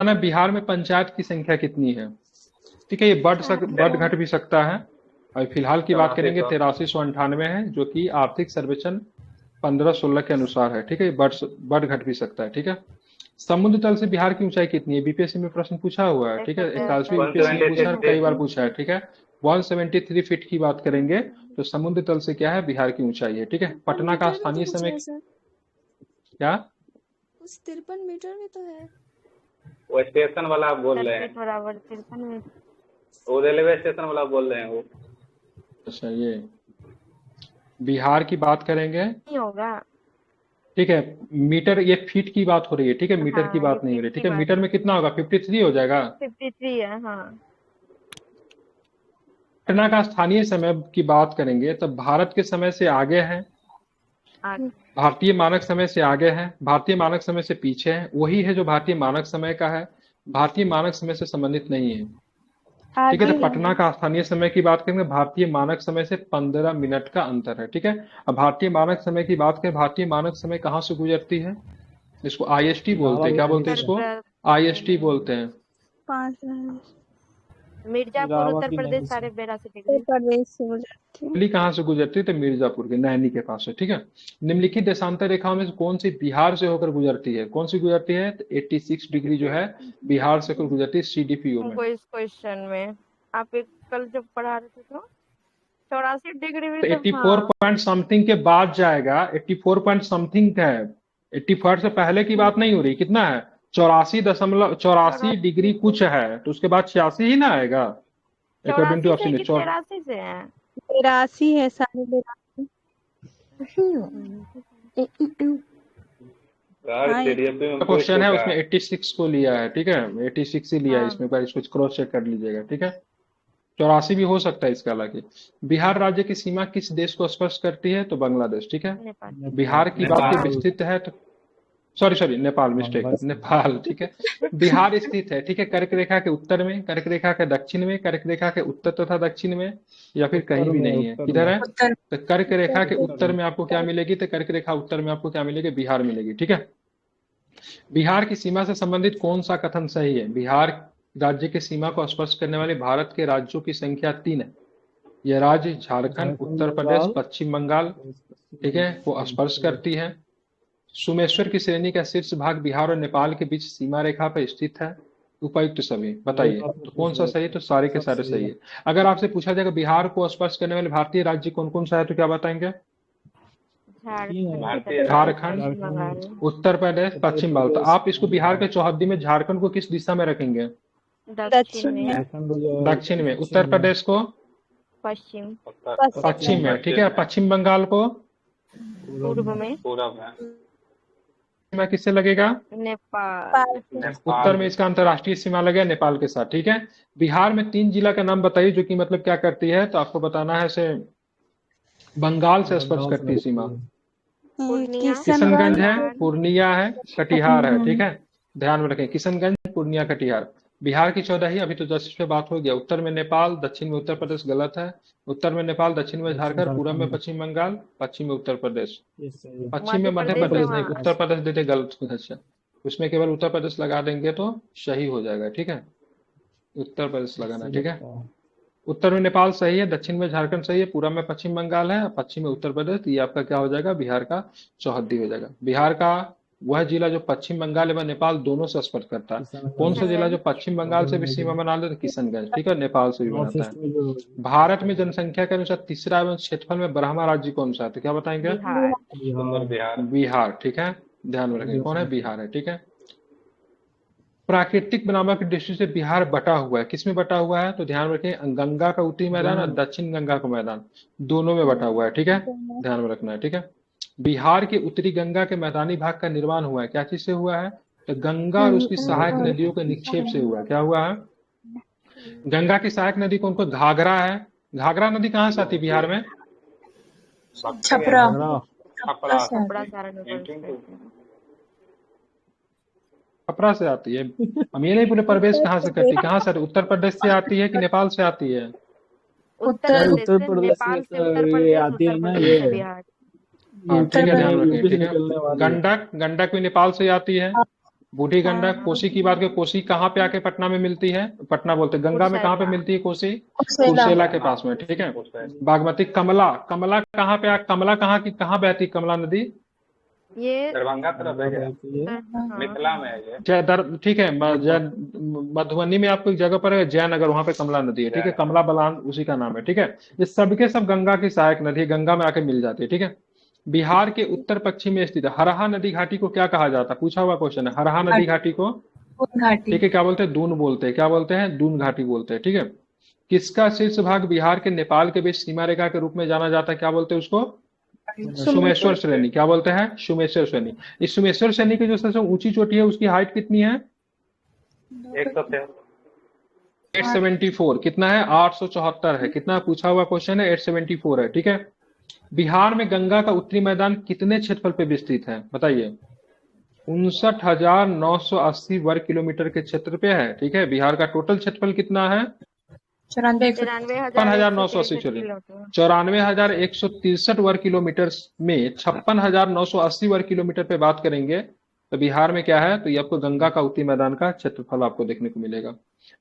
ना बिहार में पंचायत की संख्या कितनी है? ठीक है, ये बढ़ घट भी सकता है। और फिलहाल की बात करेंगे 8398 है, जो कि आर्थिक सर्वेक्षण 15-16 के अनुसार है। ठीक है, ये बढ़ घट भी सकता है। ठीक है, समुद्र तल से बिहार की ऊंचाई कितनी है? बीपीएससी में प्रश्न पूछा हुआ है। ठीक है, 41वीं बीपीएससी में पूछा है और कई बार पूछा है। ठीक है, 173 फीट की बात करेंगे तो समुद्र तल से क्या है, बिहार की ऊंचाई है। ठीक है, पटना का स्थानीय समय क्या? उस 53 मीटर में तो है। वो स्टेशन वाला आप बोल रहे हैं, बराबर 53 मीटर। वो रेलवे स्टेशन वाला बोल रहे हैं वो। अच्छा, ये बिहार की बात करेंगे। नहीं होगा। ठीक है, मीटर, ये फीट की बात हो रही है। ठीक है, मीटर की हाँ, ये बात नहीं हो फीट रही। की ठीक है, बात मीटर में कितना होगा? 53 हो जाएगा। 53 है। हाँ, पटना का स्थानीय समय की बात करेंगे तो भारत के समय से आगे है, आगे। भारतीय मानक समय से आगे है, भारतीय मानक समय से पीछे है, वही है जो भारतीय मानक समय का है, भारतीय मानक समय से संबंधित नहीं है। ठीक है, तो पटना का स्थानीय समय की बात करेंगे, भारतीय मानक समय से 15 मिनट का अंतर है। ठीक है, अब भारतीय मानक समय की बात करें, भारतीय मानक समय कहाँ से गुजरती है? इसको आईएसटी बोलते हैं। क्या बोलते हैं इसको? आईएसटी बोलते हैं। 5 मिर्जापुर उत्तर प्रदेश 82.5 डिग्री। प्रदेश से गुजरती है। दिल्ली कहाँ से गुजरती है? तो मिर्जापुर के नैनी के पास है। ठीक है, निम्नलिखित देशांतर रेखाओं में से कौन सी बिहार से होकर गुजरती है? कौन सी गुजरती है? तो 86 डिग्री जो है बिहार से होकर गुजरती है सीडीपीओ में। हमको इस क्वेश्चन में आप एक कल जब पढ़ा रहे थे तो 84 डिग्री में तो तो 84 पॉइंट समथिंग के बाद जाएगा। 84 पॉइंट समथिंग है, 84 से पहले की बात नहीं हो रही। कितना है? 84 कुछ है, तो उसके बाद 86 ही ना आएगा अकॉर्डिंग टू 84 से ऑप्शन। कि 83 से है? 83 है, 83.5। क्वेश्चन है उसमें 86 को लिया है। ठीक है, 86 ही लिया है हाँ। इसमें, एक बार इसको क्रॉस चेक कर लीजिएगा। ठीक है, 84 भी हो सकता है इसका। हालांकि बिहार राज्य की सीमा किस देश को स्पर्श करती है? तो बांग्लादेश। ठीक है, नेपाल। बिहार की बात जब स्थित है तो सॉरी नेपाल, मिस्टेक, नेपाल। ठीक है, बिहार स्थित है। ठीक है, कर्क रेखा के उत्तर में, कर्क रेखा के दक्षिण में, कर्क रेखा के उत्तर तथा दक्षिण में, या फिर कहीं भी नहीं है? किधर है? तो कर्क रेखा के उत्तर में आपको क्या मिलेगी? तो कर्क रेखा उत्तर में आपको क्या मिलेगी? बिहार मिलेगी। ठीक है, बिहार की सीमा से संबंधित कौन सा कथन सही है? बिहार राज्य की सीमा को स्पर्श करने वाले भारत के राज्यों की संख्या 3 है। यह राज्य झारखंड, उत्तर प्रदेश, पश्चिम बंगाल, ठीक है, वो स्पर्श करती है। सोमेश्वर की श्रेणी का शीर्ष भाग बिहार और नेपाल के बीच सीमा रेखा पर स्थित है। उपयुक्त सभी बताइए, तो कौन सा सही है? तो सारे के सारे सही है। अगर आपसे पूछा जाएगा बिहार को स्पर्श करने वाले भारतीय राज्य कौन कौन सा है, तो क्या बताएंगे? झारखंड, उत्तर प्रदेश, पश्चिम बंगाल। तो आप इसको बिहार के चौहद्दी में झारखंड को किस दिशा में रखेंगे? दक्षिण में। दक्षिण में। उत्तर प्रदेश को पश्चिम। पश्चिम में। ठीक है, पश्चिम बंगाल को पूर्व में। सीमा किससे लगेगा? नेपाल। उत्तर में इसका अंतरराष्ट्रीय सीमा लगेगा नेपाल के साथ। ठीक है, बिहार में 3 जिला का नाम बताइए जो कि मतलब क्या करती है, तो आपको बताना है से बंगाल से स्पर्श करती है सीमा। किशनगंज है, पूर्णिया है, कटिहार है। ठीक है, ध्यान में रखें, किशनगंज, पूर्णिया, कटिहार। बिहार की 14 ही, अभी तो 10 पे बात हो गया। उत्तर में नेपाल, दक्षिण में उत्तर प्रदेश, गलत है। उत्तर में नेपाल, दक्षिण में झारखंड, पूर्व में पश्चिम बंगाल, पश्चिम में उत्तर प्रदेश, पश्चिम में मध्य प्रदेश नहीं, उत्तर प्रदेश देते गलत। अच्छा, उसमें केवल उत्तर प्रदेश लगा देंगे तो सही हो जाएगा। ठीक है, उत्तर प्रदेश लगाना। ठीक है, उत्तर में नेपाल सही है, दक्षिण में झारखंड सही है, पूर्व में पश्चिम बंगाल है, पश्चिम में उत्तर प्रदेश। ये आपका क्या हो जाएगा? बिहार का चौहद्दी हो जाएगा। बिहार का वह जिला जो पश्चिम बंगाल एवं नेपाल दोनों से स्पर्श करता है। कौन सा जिला जो पश्चिम बंगाल से भी सीमा बना ले? तो किशनगंज। ठीक है, नेपाल से भी बनाता है। भारत में जनसंख्या के अनुसार तीसरा एवं क्षेत्रफल में ब्रह्मा राज्य कौन सा है? तो क्या बताएंगे? बिहार। ठीक है, ध्यान में रखें, कौन है? बिहार है। ठीक है, प्राकृतिक बनावट की दृष्टि से बिहार बटा हुआ है। किसमें बटा हुआ है? तो ध्यान रखें, गंगा का उत्तरी मैदान और दक्षिण गंगा का मैदान, दोनों में बटा हुआ है। ठीक है, ध्यान में रखना है। ठीक है, बिहार के उत्तरी गंगा के मैदानी भाग का निर्माण हुआ है। क्या चीज से हुआ है? तो गंगा और उसकी सहायक नदियों के निक्षेप से हुआ है। क्या हुआ है? गंगा की सहायक नदी कौन कौन? घाघरा है। घाघरा नदी कहाँ से आती है बिहार में? छपरा। छपरा से आती है। हम ये नहीं पूरे प्रवेश कहाँ से करती, कहाँ से? उत्तर प्रदेश से आती है कि नेपाल से आती है? उत्तर प्रदेश से उत्तर प्रदेश आती है ना ये बिहार। हाँ, ठीक है, ध्यान रखें। ठीक है, गंडक भी नेपाल से आती है। बूढ़ी हाँ गंडक। हाँ कोसी की बात करें, कोसी कहाँ पे आके पटना में मिलती है? पटना बोलते हैं। गंगा में कहाँ पे कुर्सेला मिलती है कोसी? कुर्सेला। कुर्सेला के पास में, ठीक है। बागमती। कमला, कमला कहाँ पे कमला कहाँ की, कहाँ बहती कमला नदी? ये दरभंगा तरफ है क्या? हाँ मिथिला में है ये। जयदर, ठीक है। मधुबनी में आपको एक जगह पर है जयनगर, वहां पे कमला नदी है, ठीक है। कमला बलान उसी का नाम है, ठीक है। ये सबके सब गंगा की सहायक नदी है, गंगा में आके मिल जाती है, ठीक है। बिहार के उत्तर पश्चिम में स्थित है। हरहा नदी घाटी को क्या कहा जाता है? पूछा हुआ क्वेश्चन है। हरहा नदी घाटी को, घाटी। ठीक है, क्या बोलते हैं? दून बोलते हैं। क्या बोलते हैं? दून घाटी बोलते हैं, ठीक है। किसका शीर्ष भाग बिहार के नेपाल के बीच सीमा रेखा के रूप में जाना जाता है? क्या बोलते हैं उसको? सुमेश्वर श्रेणी। क्या बोलते हैं? सुमेश्वर श्रेणी। इस सुमेश्वर श्रेणी की जो सबसे ऊंची चोटी है उसकी हाइट कितनी है? 113। 874। कितना है? 874 है। कितना पूछा हुआ क्वेश्चन है? 874 है, ठीक है। बिहार में गंगा का उत्तरी मैदान कितने क्षेत्रफल पे विस्तृत है? बताइए। 59,980 वर्ग किलोमीटर के क्षेत्र पे है, ठीक है। बिहार का टोटल क्षेत्रफल कितना है? 94,163 किलोमीटर। 94,163 वर्ग किलोमीटर में 56,980 वर्ग किलोमीटर पे बात करेंगे तो बिहार में क्या है? तो ये आपको गंगा का उत्तरी मैदान का क्षेत्रफल आपको देखने को मिलेगा।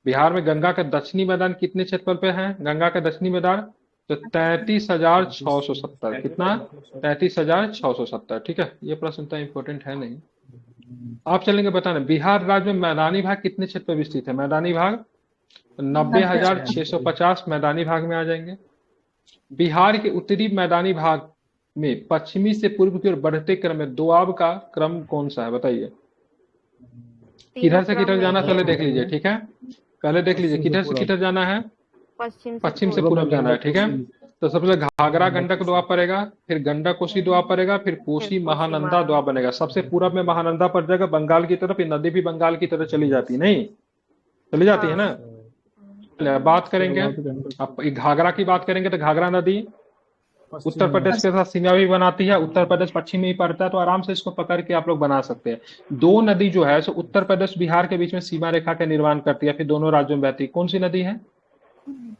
बिहार में गंगा का दक्षिणी मैदान कितने क्षेत्रफल पे है? गंगा का दक्षिणी मैदान तो 33,670। कितना? 33,670, ठीक है। ये प्रश्न तो इंपॉर्टेंट है नहीं। आप चलेंगे बताना, बिहार राज्य में मैदानी भाग कितने क्षेत्र पर विस्तृत है? मैदानी भाग 90,650 मैदानी भाग में आ जाएंगे। बिहार के उत्तरी मैदानी भाग में पश्चिमी से पूर्व की ओर बढ़ते क्रम में दोआब का क्रम कौन सा है? बताइए। किधर से किधर जाना पहले देख लीजिए, ठीक है। पहले देख लीजिए किधर से किधर जाना है। पश्चिम से पूर्व जाना है, ठीक है। तो सबसे घाघरा गंडक दुआ पड़ेगा, फिर गंडक कोसी दुआ पड़ेगा, फिर कोसी महानंदा दुआ बनेगा। सबसे पूरब में महानंदा पड़ जाएगा बंगाल की तरफ। ये नदी भी बंगाल की तरफ चली जाती है, नहीं चली जाती है ना। बात करेंगे अब घाघरा की, बात करेंगे तो घाघरा नदी उत्तर प्रदेश के साथ सीमा भी बनाती है। उत्तर प्रदेश पश्चिम में ही पड़ता है, तो आराम से इसको पकड़ के आप लोग बना सकते हैं। दो नदी जो है सो उत्तर प्रदेश बिहार के बीच में सीमा रेखा का निर्माण करती है, फिर दोनों राज्यों में बहती है। कौन सी नदी है?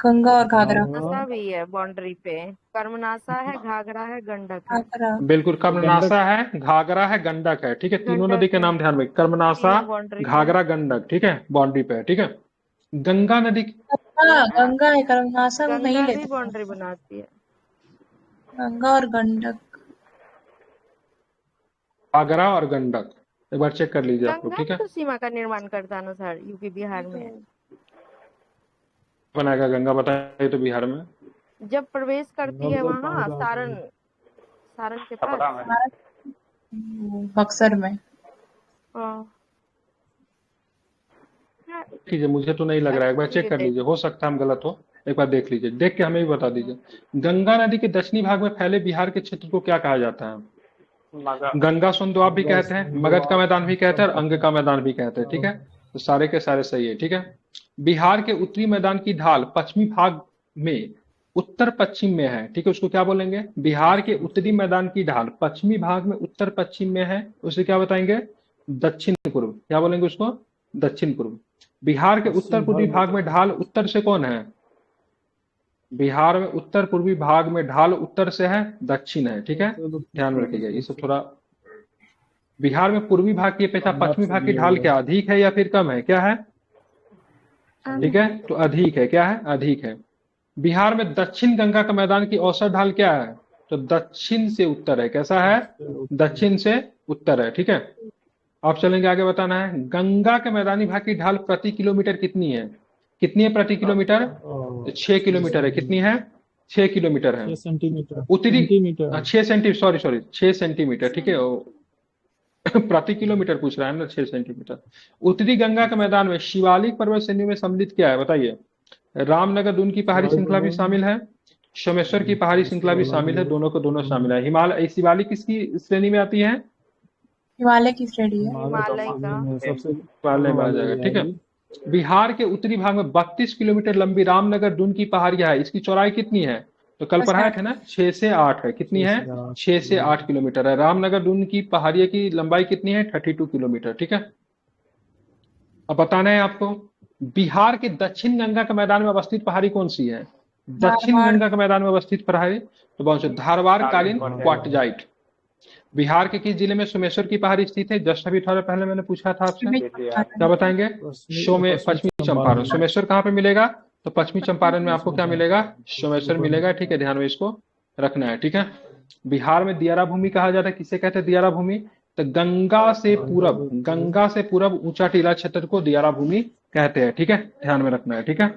गंगा और घाघरा। कर्मनासा भी है बाउंड्री पे। कर्मनासा है, घाघरा है, गंडक है। बिल्कुल, कर्मनासा है, घाघरा है, गंडक है, ठीक है। तीनों नदी के नाम ध्यान में, कर्मनासा, घाघरा, गंडक, ठीक है, बाउंड्री पे है, ठीक है। गंगा नदी, गंगा है, कर्मनासा वो नहीं लेते। बाउंड्री बनाती है। गंगा और गंडक, घाघरा और गंडक एक बार चेक कर लीजिए आप लोग, ठीक है। तो सीमा का निर्माण करता है ना सर, यूपी बिहार में बनाएगा गंगा, बताइए तो बिहार में जब प्रवेश करती है वहाँ सारण के पास, बक्सर में। कीजिए, मुझे तो नहीं लग रहा है, एक बार चेक कर लीजिए, हो सकता है हम गलत हो। एक बार देख लीजिए, देख के हमें भी बता दीजिए। गंगा नदी के दक्षिणी भाग में फैले बिहार के क्षेत्र को क्या कहा जाता है? गंगा सोन दोआब भी कहते हैं, मगध का मैदान भी कहते हैं और अंग का मैदान भी कहते हैं, ठीक है। तो सारे के सारे सही है, ठीक है। बिहार के उत्तरी मैदान की ढाल पश्चिमी भाग में उत्तर पश्चिम में है, ठीक है। उसको क्या बोलेंगे? बिहार के उत्तरी मैदान की ढाल पश्चिमी भाग में उत्तर पश्चिम में है, उसे क्या बताएंगे? दक्षिण पूर्व। क्या बोलेंगे उसको? दक्षिण पूर्व। बिहार के उत्तर पूर्वी भाग में ढाल उत्तर से कौन है? बिहार में उत्तर पूर्वी भाग में ढाल उत्तर से है, दक्षिण है, ठीक है। ध्यान में रखिएगा, ये सब थोड़ा। बिहार में पूर्वी भाग की अपेक्षा पश्चिमी भाग की ढाल क्या अधिक है या फिर कम है? क्या है? ठीक है, तो अधिक है। क्या है? अधिक है। बिहार में दक्षिण गंगा का मैदान की औसत ढाल क्या है? तो दक्षिण से उत्तर है। कैसा है? दक्षिण से उत्तर है, ठीक है। आप चलेंगे आगे, बताना है गंगा के मैदानी भाग की ढाल प्रति किलोमीटर कितनी है? कितनी है प्रति किलोमीटर? 6 किलोमीटर है। कितनी है? 6 किलोमीटर है। उत्तरी 6 सेंटीमीटर, सॉरी 6 सेंटीमीटर, ठीक है। प्रति किलोमीटर पूछ रहा है ना, 6 सेंटीमीटर। उत्तरी गंगा के मैदान में शिवालिक पर्वत श्रेणी में सम्मिलित क्या है? बताइए। रामनगर दून की पहाड़ी श्रृंखला भी शामिल है, सोमेश्वर की पहाड़ी श्रृंखला भी शामिल है, दोनों को दोनों शामिल है। हिमालय शिवालिक किसकी श्रेणी में आती है? हिमालय की श्रेणी है। हिमालय का सबसे हिमालय में आ जाएगा, ठीक है। बिहार के उत्तरी भाग में 32 किलोमीटर लंबी रामनगर दून की पहाड़ियां है, इसकी चौड़ाई कितनी है? तो कल पढ़ाया था ना, 6 से 8 है। कितनी है? 6 से 8 किलोमीटर है। रामनगर दून की पहाड़िया की लंबाई कितनी है? 32 किलोमीटर, ठीक है। अब बताना है आपको, बिहार के दक्षिण गंगा के मैदान में अवस्थित पहाड़ी कौन सी है? दक्षिण गंगा के मैदान में अवस्थित पहाड़ी तो बहुत धारवाड़ कालीन क्वार्टजाइट, बिहार के किस जिले में सोमेश्वर की पहाड़ी स्थित है? जस्ट अभी थोड़ा पहले मैंने पूछा था आपसे, बेतिया। क्या बताएंगे? पश्चिमी चंपारण। चंपारण। सोमेश्वर कहाँ पे मिलेगा? तो पश्चिमी चंपारण में आपको क्या मिलेगा? सोमेश्वर मिलेगा। ठीक है, ध्यान में इसको रखना है। ठीक है, बिहार में दियारा भूमि कहा जाता है। किसे कहते हैं दियारा भूमि? तो गंगा से पूरब ऊंचा टीला क्षेत्र को दियारा भूमि कहते हैं। ठीक है, ध्यान में रखना है। ठीक है,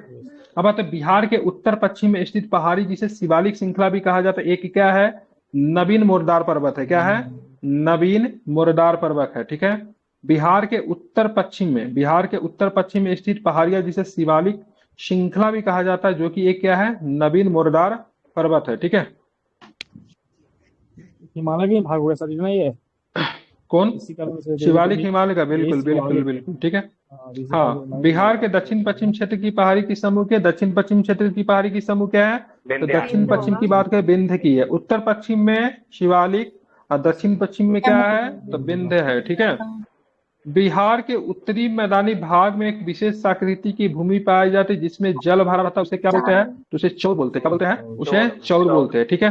अब आते हैं बिहार के उत्तर पश्चिम में स्थित पहाड़ी जिसे शिवालिक श्रृंखला भी कहा जाता है। एक क्या है? नवीन मोरदार पर्वत है। क्या है? नवीन मोरदार पर्वत है। ठीक है, बिहार के उत्तर पश्चिम में स्थित पहाड़िया जिसे शिवालिक श्रृंखला भी कहा जाता है, जो कि एक क्या है? नवीन मोरदार पर्वत है। ठीक है, हिमालय के भाग हुए सर ना ये, कौन? इसी कारण से शिवालिक हिमालय का, ये बिल्कुल बिल्कुल शिवालिक बिल्कुल। ठीक है, इसी कारण हाँ, बिहार के दक्षिण पश्चिम क्षेत्र की पहाड़ी की समूह के दक्षिण पश्चिम क्षेत्र की पहाड़ी की समूह क्या है? तो विंध्या। दक्षिण पश्चिम की बात करें विंध्य की है। उत्तर पश्चिम में शिवालिक और दक्षिण पश्चिम में क्या है? तो विंध्य है। ठीक है, बिहार के उत्तरी मैदानी भाग में एक विशेष आकृति की भूमि पाई जाती है जिसमें जल भरा रहता है। उसे क्या बोलते हैं? तो उसे चौर बोलते हैं। क्या बोलते हैं? उसे चौर बोलते हैं। ठीक है,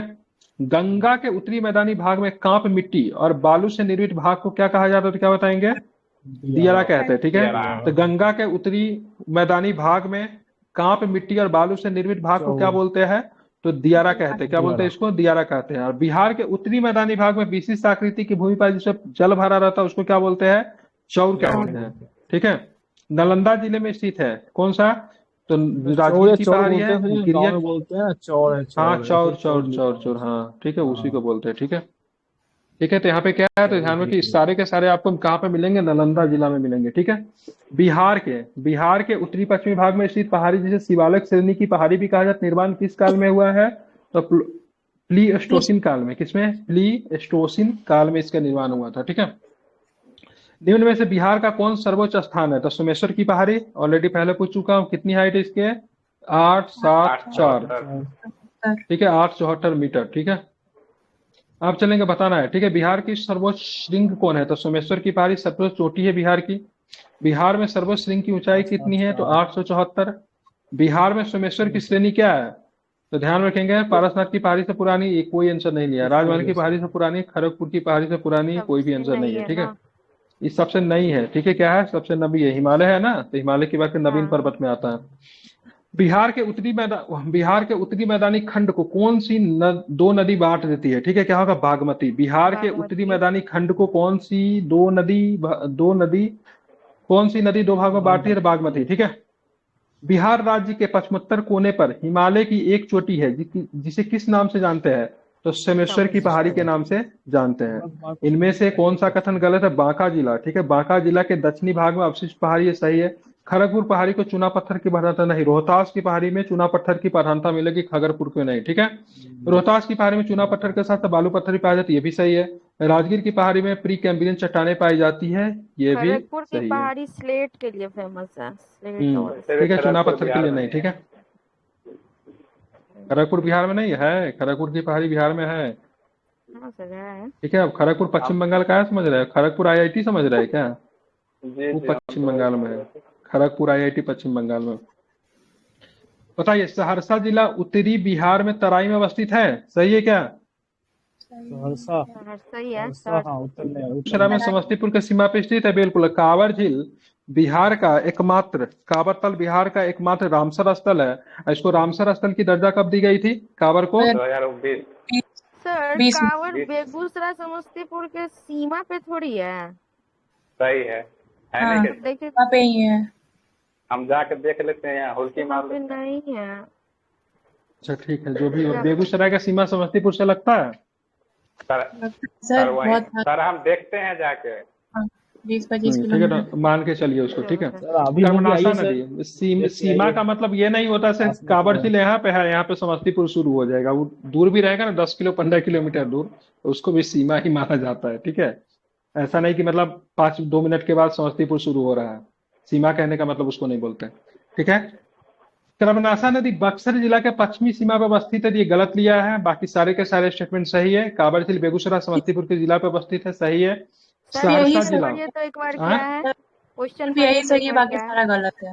गंगा के उत्तरी मैदानी भाग में कांप मिट्टी और बालू से निर्मित भाग को क्या कहा जाता है? तो क्या बताएंगे? दियारा कहते हैं। ठीक है, दियारा। तो गंगा के उत्तरी मैदानी भाग में कांप मिट्टी और बालू से निर्मित भाग को क्या बोलते हैं? तो दियारा कहते हैं। क्या बोलते हैं इसको? दियारा कहते हैं। और बिहार के उत्तरी मैदानी भाग में विशिष्ट आकृति की भूमि पाई जिसमें जल भरा रहता है उसको क्या बोलते हैं? चौर कहते हैं। ठीक है, नालंदा जिले में स्थित है। कौन सा? तो राजगीर की पहाड़ी है। गिरिया बोलते हैं चौर है, हाँ, चौर चौर चौर चौर, हाँ ठीक है, उसी को बोलते हैं। ठीक है, ठीक है, तो यहाँ पे क्या है? तो ध्यान में कि सारे के सारे आपको कहाँ पे मिलेंगे? नालंदा जिला में मिलेंगे। ठीक है, बिहार के उत्तरी पश्चिमी भाग में स्थित पहाड़ी जिसे शिवालिक श्रेणी की पहाड़ी भी कहा जाता है, निर्माण किस काल में हुआ है? तो प्लीस्टोसिन काल में। किसमें? प्लीस्टोसिन काल में इसका निर्माण हुआ था। ठीक है, निम्न में से बिहार का कौन सर्वोच्च स्थान है? तो सोमेश्वर की पहाड़ी, ऑलरेडी पहले पूछ चुका हूँ। कितनी हाइट है इसके? 874। ठीक है, 874 मीटर। ठीक है, आप चलेंगे, बताना है। ठीक है, बिहार की सर्वोच्च श्रृंग कौन है? तो सोमेश्वर की पहाड़ी सर्वोच्च चोटी है बिहार की। बिहार में सर्वोच्च श्रृंग की ऊंचाई कितनी है? तो 874। बिहार में सोमेश्वर की श्रेणी क्या है? तो ध्यान रखेंगे, पारसनाथ की पहाड़ी से पुरानी, ये कोई आंसर नहीं लिया। राजमहल की पहाड़ी से पुरानी, खड़गपुर की पहाड़ी से पुरानी, कोई भी आंसर नहीं है। ठीक है, ये सबसे नई है। ठीक है, क्या है? सबसे नबी है। हिमालय है ना, तो हिमालय की बात नवीन पर्वत में आता है। बिहार के उत्तरी मैदानी खंड को कौन सी दो नदी बांट देती है? ठीक है, क्या होगा? बागमती। बिहार के उत्तरी मैदानी खंड को कौन सी दो भाग में बांटती है? तो बागमती। ठीक है, बिहार राज्य के पश्चिमोत्तर कोने पर हिमालय की एक चोटी है जिसे किस नाम से जानते हैं? तो सोमेश्वर की पहाड़ी के नाम से जानते हैं। इनमें से कौन सा कथन गलत है? बांका जिला। ठीक है, बांका जिला के दक्षिणी भाग में अवशिष्ट पहाड़ी है, सही है। खड़गपुर पहाड़ी को चूना पत्थर की प्रधानता नहीं। रोहतास की पहाड़ी में चूना पत्थर की प्रधानता मिलेगी, खगरपुर को नहीं। ठीक है, रोहतास की पहाड़ी में चूना पत्थर के साथ बालू पत्थर भी पाई जाती है, ये भी सही है। राजगीर की पहाड़ी में प्री कैम्ब्रियन चट्टानें पाई जाती है, ये भी खड़गपुर की सही है। पहाड़ी स्लेट के लिए फेमस है, स्लेट और ठीक है, चूना पत्थर के लिए नहीं। ठीक है, खड़गपुर बिहार में नहीं है, खड़गपुर की पहाड़ी बिहार में है। है। ठीक है, अब खड़गपुर पश्चिम बंगाल का है, समझ रहे हैं? खड़गपुर आईआईटी समझ रहे हैं क्या? जी वो जी, पश्चिम बंगाल में है। खड़गपुर आईआईटी पश्चिम बंगाल में। बताइए, सहरसा जिला उत्तरी बिहार में तराई में अवस्थित है, सही है क्या? सहरसा, सही है। हाँ उत्तर में, बेगूसराय में समस्तीपुर के सीमा पे स्थित है, बिल्कुल। कांवर झील बिहार का एकमात्र, कांवर तल बिहार का एकमात्र रामसर स्थल है। इसको रामसर स्थल की दर्जा कब दी गई थी कांवर को? 2020। सर, 20 कांवर बेगूसराय समस्तीपुर के सीमा पे थोड़ी है। सही है हाँ, नहीं? देखिए वहाँ पे ही है। हम जाके देख लेते हैं, यहाँ हुल्की वहाँ मार पे लेते हैं। नहीं है। अच्छा ठीक है, जो भी हो। बेगूसराय का सीमा समस्तीपुर से लगता है। सर वहीं बहुत सर हम देखते हैं जाके। 20-25 ठीक है, किलोमीटर। तो मान के चलिए उसको। ठीक है, सर अभी कर्मनाशा आइए सर, नदी सीमा का मतलब ये नहीं होता सिर्फ कांवर झील यहाँ पे है, यहाँ पे समस्तीपुर शुरू हो जाएगा। वो दूर भी रहेगा ना, 10 किलोमीटर दूर, तो उसको भी सीमा ही माना जाता है। ठीक है, ऐसा नहीं कि मतलब 2 मिनट के बाद समस्तीपुर शुरू हो रहा है। सीमा कहने का मतलब उसको नहीं बोलते। ठीक है, कर्मनाशा नदी बक्सर जिला के पश्चिमी सीमा पर अवस्थित है, ये गलत लिया है। बाकी सारे के सारे स्टेटमेंट सही है। कांवर झील बेगूसराय समस्तीपुर के जिला पे अवस्थित है, सही है। सर यही सहरसा जिला, पढ़िए तो एक बार हाँ? क्या है क्वेश्चन, भी यही सही है, बाकी सारा गलत है।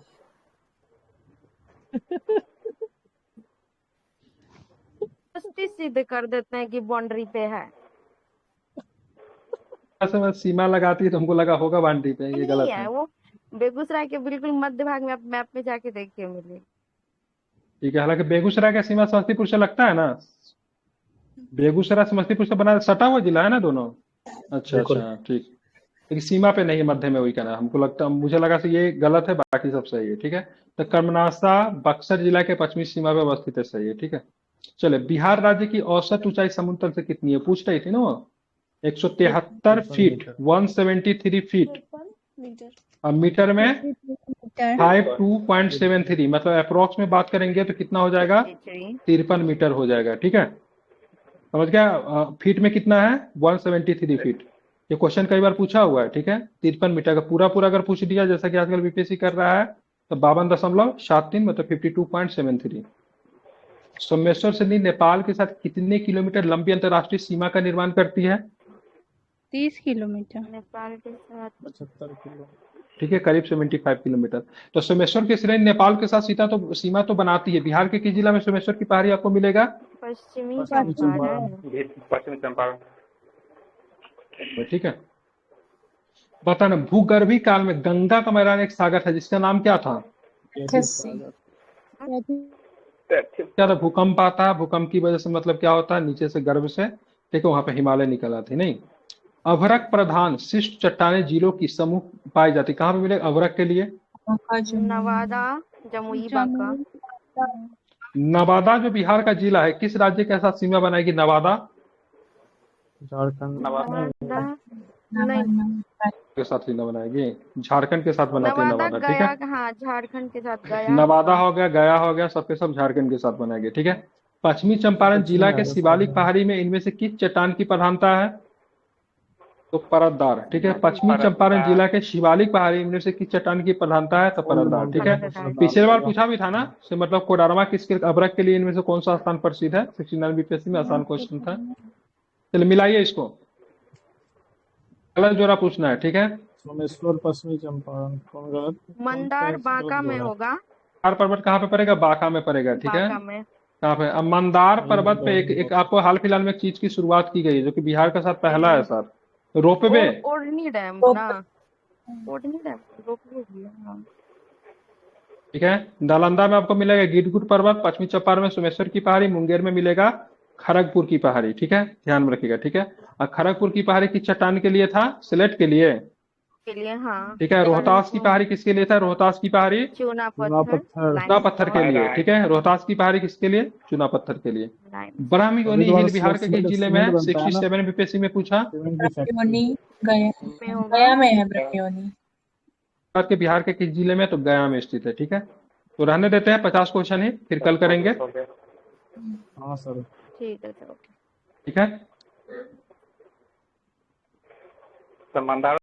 सिद्ध कर देते हैं कि बाउंड्री पे है। से मैं सीमा लगाती है तो हमको लगा होगा बांडी पे, ये नहीं गलत है है। वो, बेगूसराय के बिल्कुल मध्य भाग में, आप मैप में जाके देखिए मिलेगी। ठीक है, हालांकि बेगूसराय का सीमा समस्तीपुर से लगता है ना, बेगूसराय समस्तीपुर से बना सटा हुआ जिला है ना दोनों। अच्छा बिल्कुल। अच्छा ठीक, लेकिन सीमा पे नहीं है, मध्य में, वही कहना है। हमको लगता, मुझे लगा कि ये गलत है, बाकी सब सही है। ठीक है, तो कर्मनाशा बक्सर जिला के पश्चिमी सीमा पे अवस्थित है, सही है। ठीक है, चले, बिहार राज्य की औसत ऊंचाई समुद्र तल से कितनी है, पूछ रही थी ना वो। 173 फीट, 173 फीट, अब मीटर में मीटर 52.73, मतलब अप्रोक्स में बात करेंगे तो कितना हो जाएगा, 53 मीटर हो जाएगा। ठीक है, समझ गया। फीट में कितना है, 173 फीट। ये क्वेश्चन कई बार पूछा हुआ है। ठीक है, 53 मीटर का पूरा पूरा अगर पूछ दिया, जैसा कि आजकल बीपीएससी कर रहा है, तो 52.73 मतलब 52.73। सोमेश्वर से नदी नेपाल के साथ कितने किलोमीटर लंबी अंतर्राष्ट्रीय सीमा का निर्माण करती है, 30 किलोमीटर। नेपाल के साथ 75 किलो। ठीक है, करीब 75 किलोमीटर। तो सोमेश्वर की श्रेणी नेपाल के साथ सीमा तो बनाती है। बिहार के किस जिला में सोमेश्वर की पहाड़ी आपको मिलेगा, पश्चिमी पश्चिमी चंपारण। पश्चिमी चंपारण। ठीक है, बताना, भूगर्भीय काल में गंगा का मैदान एक सागर था जिसका नाम क्या था, क्या था, भूकंप आता है, भूकंप की वजह से मतलब क्या होता है, नीचे से गर्भ से, ठीक है, वहां पे हिमालय निकल आती नहीं। अभ्रक प्रधान शिष्ट चट्टाने जिलों की समूह पाई जाती, कहाँ पे मिलेगा अभ्रक के लिए, नवादा, जमुई, बांका। नवादा जो बिहार का जिला है, किस राज्य के साथ सीमा बनाएगी नवादा, झारखंड नवादा के साथ सीमा बनाएगी, झारखंड के साथ बनाते हैं नवादा नवादा। ठीक है, गया, हाँ झारखंड के साथ गया। नवादा हो गया, गया हो गया, सबके सब झारखंड के साथ बनाएंगे। ठीक है, पश्चिमी चंपारण जिला के शिवालिक पहाड़ी में इनमें से किस चट्टान की प्रधानता है, तो परतदार। ठीक है, पश्चिमी चंपारण जिला के शिवालिक पहाड़ी में से किस चट्टान की प्रधानता है, तो परतदार। ठीक है, पिछले बार पूछा भी था ना, से मतलब कोडरमा किसके, अभ्रक के लिए इनमें से कौन सा स्थान प्रसिद्ध है, 69 बीपीएससी में आसान क्वेश्चन था। चलिए मिलाइए इसको, गलत जोड़ा पूछना है। ठीक है, सोमेश्वर पश्चिमी चंपारण कौन गलत, मंदार बांका में होगा। मंदार पर्वत कहाँ पे पड़ेगा, बांका में पड़ेगा। ठीक है, बांका में। कहाँ पे, अब मंदार पर्वत पे एक आपको हाल फिलहाल में एक चीज की शुरुआत की गई है जो कि बिहार का साथ पहला है सर, रोपवे। ओढ़नी डैम ना, ओढ़नी डैम, रोपवे भी है, हाँ। ठीक है, नालंदा में आपको मिलेगा गिरगुट पर्वत, पश्चिमी चंपारण में सोमेश्वर की पहाड़ी, मुंगेर में मिलेगा खड़गपुर की पहाड़ी। ठीक है, ध्यान में रखिएगा। ठीक है, और खड़गपुर की पहाड़ी किस चट्टान के लिए था, सिलेट के लिए। हाँ। ठीक है, रोहतास की पहाड़ी किसके लिए था, रोहतास की पहाड़ी चूना चूना पत्थर, चूना पत्थर के लिए। ठीक है, रोहतास की पहाड़ी किसके लिए, चूना पत्थर के लिए। ब्राह्मणी हिल बिहार के किस जिले में है, 67 बीपीएससी में पूछा, गया में है ब्राह्मणी। बिहार के किस जिले में, तो गया में स्थित है। ठीक है, तो रहने देते हैं, 50 क्वेश्चन है, फिर कल करेंगे। हाँ सर, ठीक है सर, ओके। ठीक है, तो मंदार